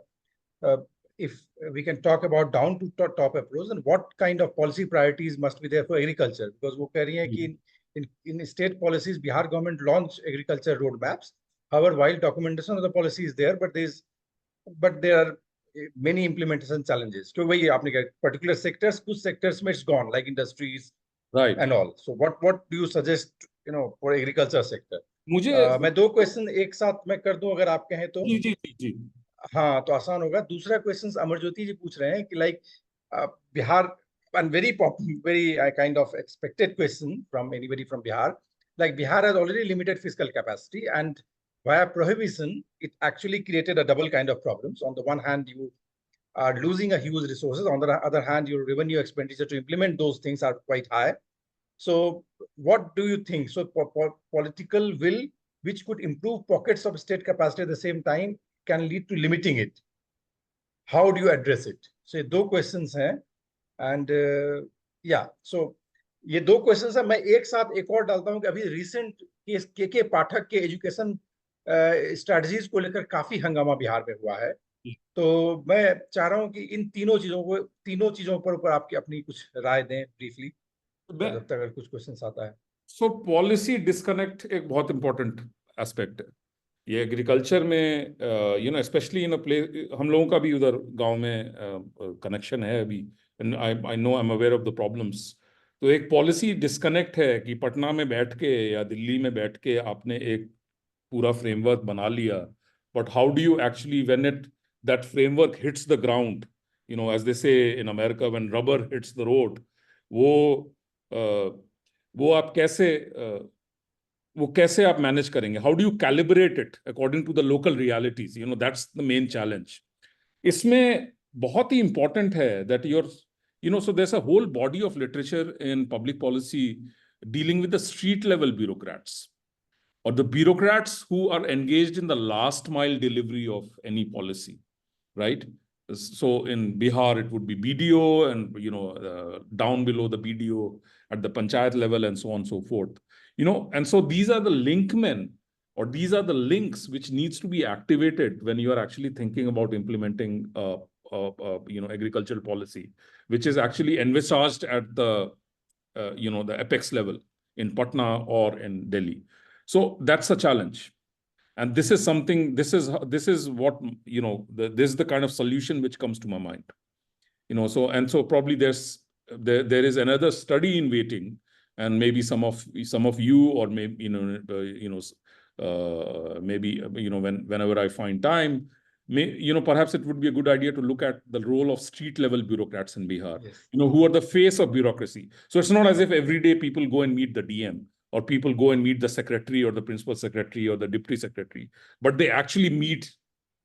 if we can talk about down to top approach, and what kind of policy priorities must be there for agriculture, because वो कह रही हैं कि in state policies Bihar government launch agriculture roadmaps, however while documentation of the policy is there, but there are many implementation challenges, क्योंकि वही आपने कहा particular sectors, कुछ sectors में it's gone like industries Right. and all. So what do you suggest, for agriculture sector? मुझे मैं दो question एक साथ मैं कर दूं अगर आप कहें तो। जी जी जी जी हाँ, तो आसान होगा। दूसरा क्वेश्चन अमरज्योति जी पूछ रहे हैं कि like Bihar, and very kind of expected question from anybody from Bihar, like Bihar has already limited fiscal capacity, and via prohibition it actually created a double kind of problems. On the one hand, you are losing a huge resources, on the other hand your revenue expenditure to implement those things are quite high. So what do you think? So political will, which could improve pockets of state capacity at the same time, can lead to limiting it. How do you address it? So ये दो questions हैं, and so ये दो questions हैं। मैं एक साथ एक और डालता हूँ कि अभी recent के पाठक के education strategies को लेकर काफी हंगामा बिहार में हुआ है। तो मैं चाह रहा हूँ कि इन तीनों चीजों पर आपकी अपनी कुछ राय दें ब्रीफली, जब तक अगर कुछ क्वेश्चंस आता है। सो पॉलिसी डिस्कनेक्ट एक बहुत इंपॉर्टेंट एस्पेक्ट है ये एग्रीकल्चर में, स्पेशली इन प्लेस, हम लोगों का भी उधर गांव में कनेक्शन है अभी, and I know, I am aware of the problems. तो एक पॉलिसी डिस्कनेक्ट है कि पटना में बैठ के या दिल्ली में बैठ के आपने एक पूरा फ्रेमवर्क बना लिया, but how do you actually when that framework hits the ground, as they say in America, when rubber hits the road, वो आप कैसे आप मैनेज करेंगे? How do you calibrate it according to the local realities? That's the main challenge. इसमें बहुत ही important है that so there is a whole body of literature in public policy dealing with the street level bureaucrats or the bureaucrats who are engaged in the last mile delivery of any policy, right? So in Bihar, it would be BDO and, down below the BDO at the panchayat level and so on and so forth. And so these are the linkmen, or these are the links which needs to be activated when you are actually thinking about implementing, agricultural policy, which is actually envisaged at the, the apex level in Patna or in Delhi. So that's a challenge. And this is something, this is what, this is the kind of solution which comes to my mind. So probably there is another study in waiting, and maybe some of you, or maybe, maybe, whenever I find time, perhaps it would be a good idea to look at the role of street level bureaucrats in Bihar, Yes. who are the face of bureaucracy. So it's not as if every day people go and meet the DM, or people go and meet the secretary or the principal secretary or the deputy secretary, but they actually meet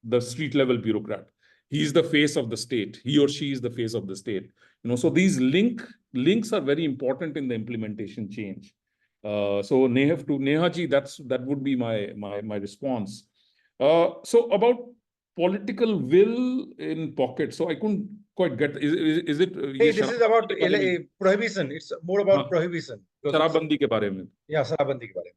the street level bureaucrat. He is the face of the state. He or she is the face of the state. So these links are very important in the implementation change. So Neha ji, that would be my response. So about political will in pocket. So I couldn't quite get. Is it? Hey, this is about prohibition. It's more about prohibition. शराबबंदी के बारे में, या शराबबंदी के बारे में,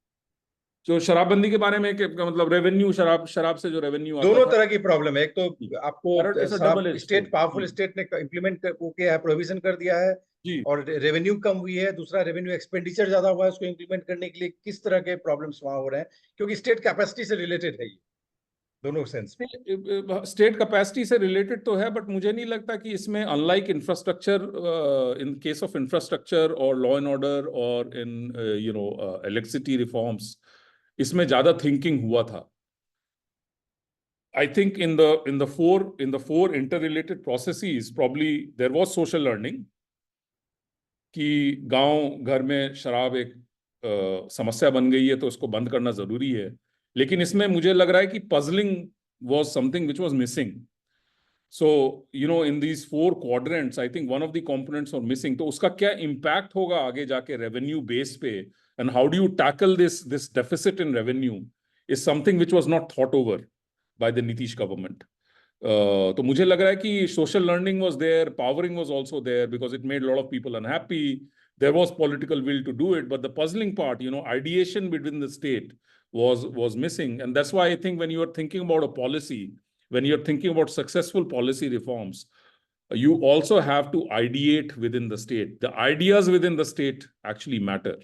जो शराबबंदी के बारे में मतलब रेवेन्यू, शराब से जो रेवेन्यू आता दोनों था, तरह की प्रॉब्लम है। एक तो आपको स्टेट पावरफुल स्टेट ने इम्प्लीमेंट किया है, प्रोविजन कर दिया है जी, और रेवेन्यू कम हुई है। दूसरा, रेवेन्यू एक्सपेंडिचर ज्यादा हुआ है, उसको इम्प्लीमेंट करने के लिए किस तरह के प्रॉब्लम्स वहां हो रहे हैं, क्योंकि स्टेट कैपेसिटी से रिलेटेड है ये दोनों सेंस में। स्टेट कैपेसिटी से रिलेटेड तो है, बट मुझे नहीं लगता कि इसमें unlike infrastructure, in case of infrastructure और लॉ एंड ऑर्डर और इन इलेक्ट्रिसिटी रिफॉर्म्स, इसमें ज्यादा थिंकिंग हुआ था। I think in the four interrelated processes, probably there was social learning कि गांव घर में शराब एक समस्या बन गई है तो इसको बंद करना जरूरी है, लेकिन इसमें मुझे लग रहा है कि puzzling was something which was missing. So, in these 4 quadrants, I think one of the components are missing. तो उसका क्या impact होगा आगे जाके revenue base पे, and how do you tackle this deficit in revenue is something which was not thought over by the Nitish government. तो मुझे लग रहा है कि social learning was there, powering was also there because it made a lot of people unhappy. There was political will to do it, but the puzzling part, ideation between the state was missing. And that's why I think when you are thinking about a policy, when you're thinking about successful policy reforms, you also have to ideate within the state. The ideas within the state actually matter,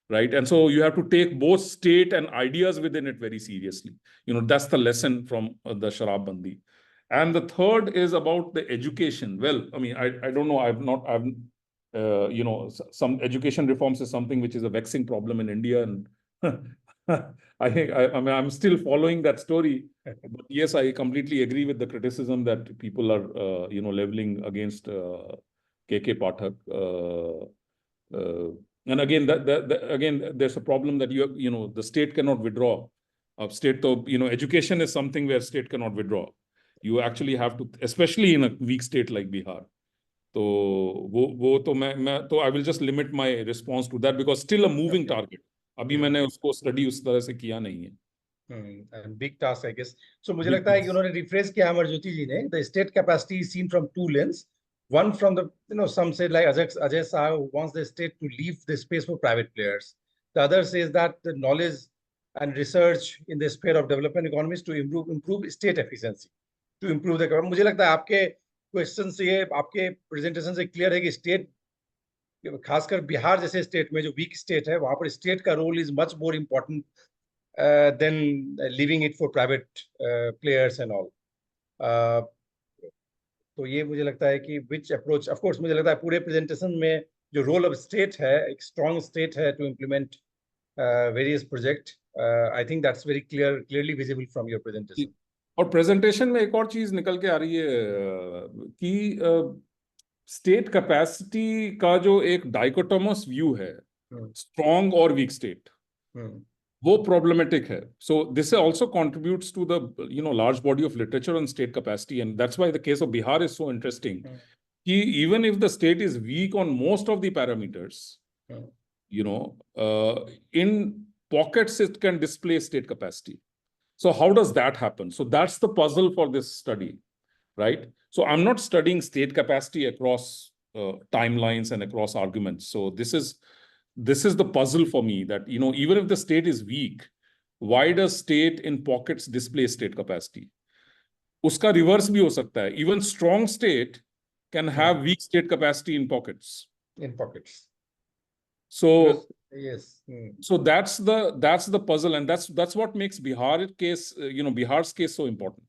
right? And so you have to take both state and ideas within it very seriously. That's the lesson from the Sharab Bandi. And the third is about the education. Well, I mean, I don't know, some education reforms is something which is a vexing problem in India, and I think I'm still following that story. But yes, I completely agree with the criticism that people are, leveling against KK Pathak. And again, again, there's a problem that the state cannot withdraw. Education is something where state cannot withdraw. You actually have to, especially in a weak state like Bihar. So I will just limit my response to that because still a moving target. अभी मैंने उसको study उस तरह से किया नहीं है. Big task, I guess. So मुझे लगता है कि उन्होंने रिफ्रेश किया अमरज्योति जी ने. The state capacity is seen from 2 lenses. One from the, some say like Ajay Saha who wants the state to leave the space for private players. The other says that the knowledge and research in the sphere of development economies to improve state efficiency, to improve the. मुझे लगता है आपके question से ये, आपके presentation से clear है कि स्टेट, खासकर बिहार जैसे स्टेट में जो वीक स्टेट है, वहां पर स्टेट का role is much more important than leaving it for private players and all. तो ये मुझे लगता है कि विच अप्रोच, ऑफ कोर्स मुझे लगता है पूरे प्रेजेंटेशन में जो रोल ऑफ स्टेट है, एक स्ट्रॉन्ग स्टेट है to implement various project, I think that's very clearly visible from your presentation. और प्रेजेंटेशन में एक और चीज निकल के आ रही है कि स्टेट कैपेसिटी का जो एक डाइकोटोमस व्यू है, स्ट्रॉन्ग और वीक स्टेट, वो प्रॉब्लमेटिक है. So this also contributes to the large body of literature on state capacity, and that's why the case of Bihar is so interesting कि even if the state is weak on most of the parameters, in pockets it can display state capacity. So how does that happen? So that's the puzzle for this study, right? So I'm not studying state capacity across timelines and across arguments. So this is the puzzle for me, that even if the state is weak, why does state in pockets display state capacity? Uska reverse bhi ho sakta hai. Even strong state can have weak state capacity in pockets. So yes. So that's the puzzle, and that's what makes Bihar's case so important.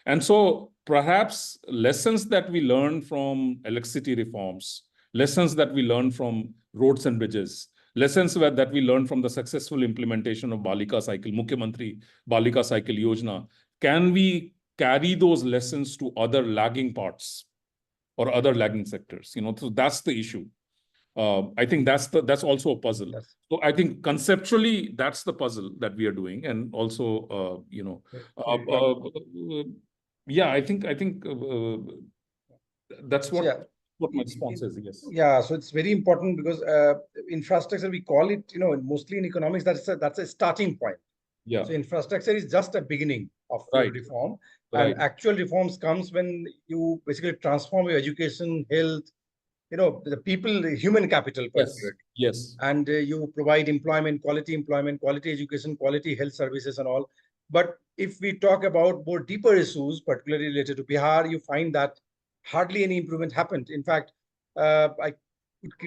And so perhaps lessons that we learn from electricity reforms, lessons that we learn from roads and bridges, lessons that we learn from the successful implementation of Balika Cycle, Mukhyamantri Balika Cycle Yojana, can we carry those lessons to other lagging parts or other lagging sectors? So that's the issue. I think that's also a puzzle. Yes. So I think conceptually that's the puzzle that we are doing, and also yeah, I think that's what my response is. Yes. Yeah, so it's very important because infrastructure, we call it, mostly in economics, that's a starting point. Yeah. So infrastructure is just a beginning of reform, Right. and actual reforms comes when you basically transform your education, health, the people, the human capital particularly. Yes. And you provide employment, quality education, quality health services and all. But if we talk about more deeper issues, particularly related to Bihar, you find that hardly any improvement happened. In fact, I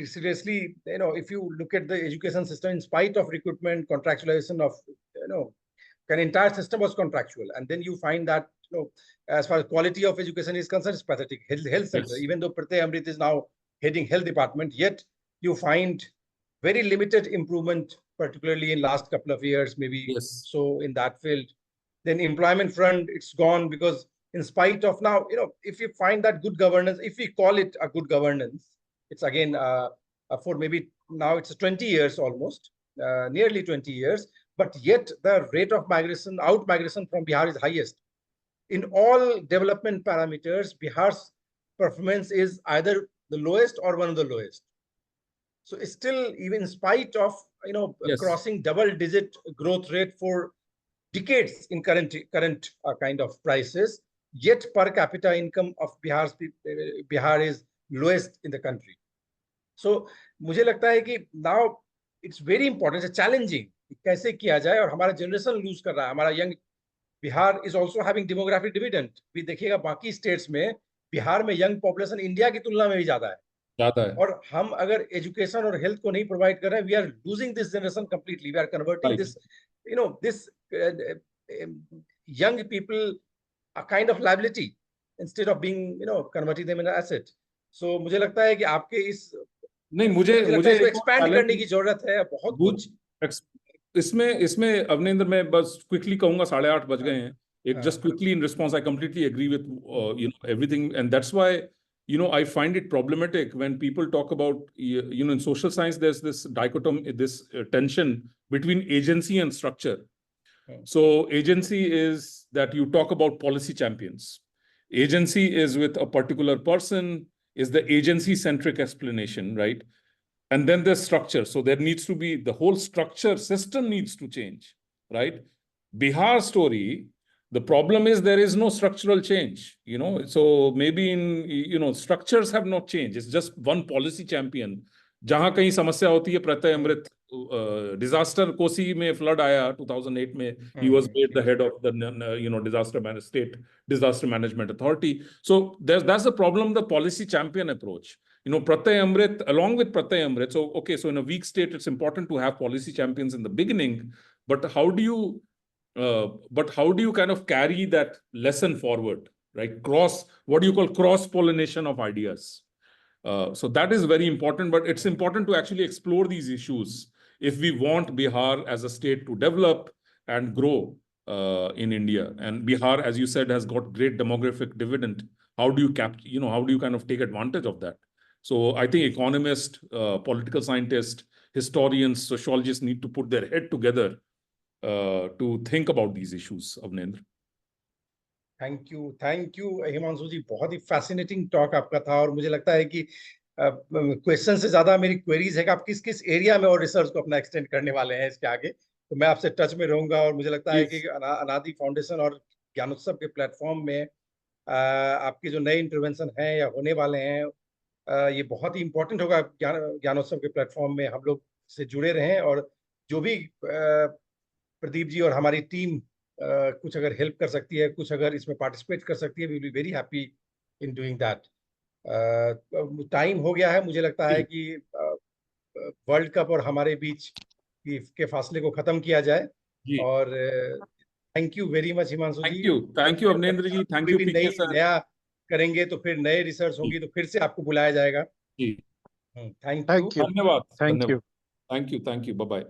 seriously, if you look at the education system, in spite of recruitment, contractualization of, an entire system was contractual. And then you find that, as far as quality of education is concerned, it's pathetic. Health sector, even though Pratyay Amrit is now heading health department, yet you find very limited improvement, particularly in last couple of years, maybe. Yes. So in that field, then employment front, it's gone, because in spite of now, if you find that good governance, if we call it a good governance, it's again for maybe now it's 20 years almost. nearly 20 years, but yet the rate of migration, out migration from Bihar is highest. In all development parameters, Bihar's performance is either the lowest or one of the lowest. So still, even in spite of Yes. crossing double-digit growth rate for decades in current kind of prices, yet per capita income of Bihar is lowest in the country. So मुझे लगता है कि now it's very important, it's challenging कैसे किया जाए, और हमारा generation loose कर रहा है, हमारा young Bihar is also having demographic dividend भी देखिएगा, बाकी स्टेट्स में बिहार में यंग पॉपुलेशन इंडिया की तुलना में भी ज्यादा है, और हम अगर एजुकेशन और हेल्थ को नहीं प्रोवाइड कर रहे हैं, we are losing this generation completely, we are converting this this young people a kind of liability instead of being converting them in an asset. So मुझे लगता है कि आपके नहीं मुझे इसको एक्सपैंड करने की जरूरत है बहुत कुछ इसमें अवनेंद्र, मैं बस क्विकली कहूंगा, 8:30 बज गए हैं, एक just quickly in response, I completely agree with everything, and that's why I find it problematic when people talk about, in social science, there's this dichotomy, this tension between agency and structure. So agency is that you talk about policy champions. Agency is with a particular person, is the agency-centric explanation, right? And then there's structure. So there needs to be, the whole structure system needs to change, right? Bihar story, the problem is there is no structural change, so maybe in, structures have not changed. It's just one policy champion. जहां कहीं समस्या होती है, प्रत्यय अमृत disaster, Kosi में flood आया 2008 में, he was made the head of the state disaster management authority. So that's the problem, the policy champion approach. Pratyay Amrit, along with Pratyay Amrit, so okay, so in a weak state, it's important to have policy champions in the beginning, but how do you kind of carry that lesson forward, right? What do you call cross-pollination of ideas? So that is very important, but it's important to actually explore these issues if we want Bihar as a state to develop and grow in India. And Bihar, as you said, has got great demographic dividend. How do you how do you kind of take advantage of that? So I think economists, political scientists, historians, sociologists need to put their head together to think about these issues, Avnendra. Thank you Himanshu ji, बहुत ही fascinating talk आपका था, और मुझे लगता है कि question से ज्यादा मेरी क्वेरीज है कि आप किस किस एरिया में और रिसर्च को अपना एक्सटेंड करने वाले हैं इसके आगे, तो मैं आपसे टच में रहूंगा। और मुझे लगता है कि अनादि फाउंडेशन और ज्ञानोत्सव के प्लेटफॉर्म में आपके जो नए इंटरवेंशन हैं या होने वाले हैं, ये बहुत ही इंपॉर्टेंट होगा। ज्ञानोत्सव के प्लेटफॉर्म में हम लोग से जुड़े रहें, और जो भी प्रदीप जी और हमारी टीम कुछ अगर हेल्प कर सकती है, कुछ अगर इसमें पार्टिसिपेट कर सकती है, we will be very happy in doing that. Time हो गया है, मुझे लगता है कि वर्ल्ड कप और हमारे बीच के फासले को खत्म किया जाए। और thank you very much Himanshu ji. Thank you Avanendra ji, thank you. नया करेंगे तो फिर नए रिसर्च होगी तो फिर से आपको बुलाया जाएगा। जी, थैंक यू, धन्यवाद, thank you, thank you, bye bye.